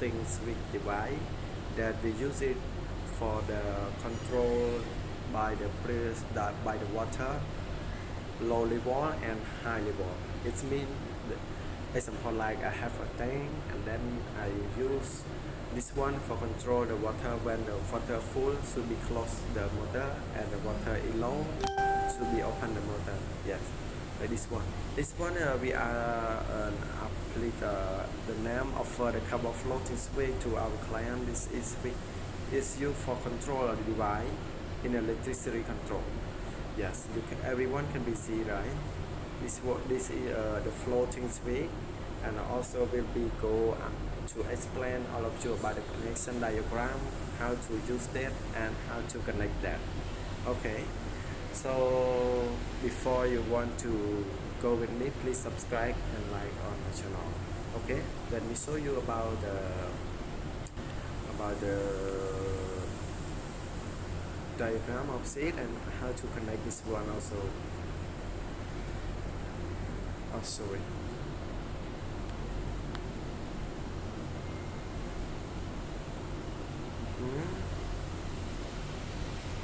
floating switch device that we use it for the control by the press by the water, low level and high level. It means example like I have a tank and then I use this one for control the water. When the water full should be close the motor, and the water is low should be open the motor. Yes, like this one. This one we are apply the name of the carbon floating switch to our client. This is used for control of the device in electricity control. Yes, everyone can be see, right? This is the floating switch, and also will be go to explain all of you about the connection diagram, how to use that and how to connect that. Okay, so before you want to go with me, please subscribe and like on my channel. Okay, let me show you about the diagram of it and how to connect this one also. Oh, sorry.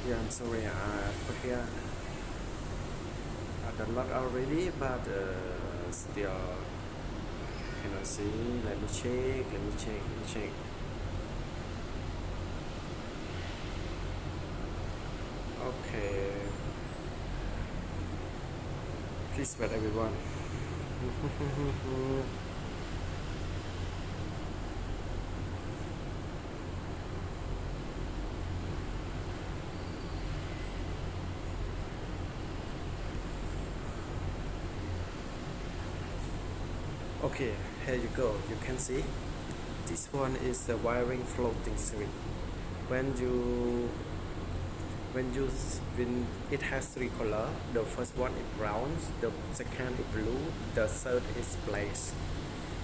Yeah, I'm sorry. I put here. I download already, but still cannot see. Let me check. Okay. Please wait, everyone. Okay, here you go. You can see this one is the wiring floating switch. When it has three colors. The first one is brown, the second is blue, the third is black.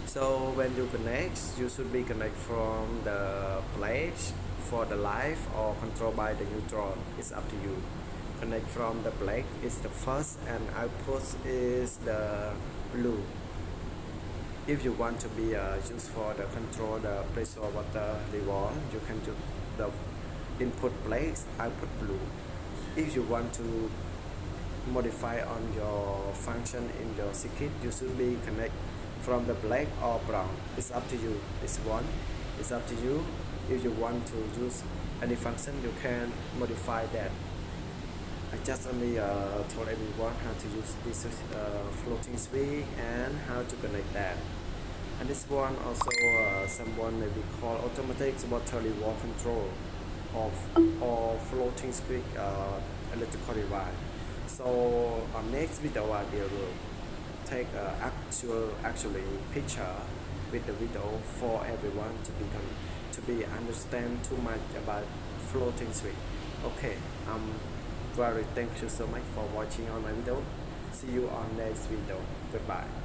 So when you connect, you should be connect from the black for the live or controlled by the neutral. It's up to you. Connect from the black is the first, and output is the blue. If you want to be used for the control the pressure water level, you can use the input black, output blue. If you want to modify on your function in your circuit, you should be connect from the black or brown. It's up to you. This one it's up to you. If you want to use any function, you can modify that. I just only told everyone how to use this floating switch and how to connect that. And this one also someone maybe called automatic water level control or floating switch electrical device. So on next video I will take actually picture with the video for everyone to be understand too much about floating switch. Okay, very thank you so much for watching on my video. See you on next video. Goodbye.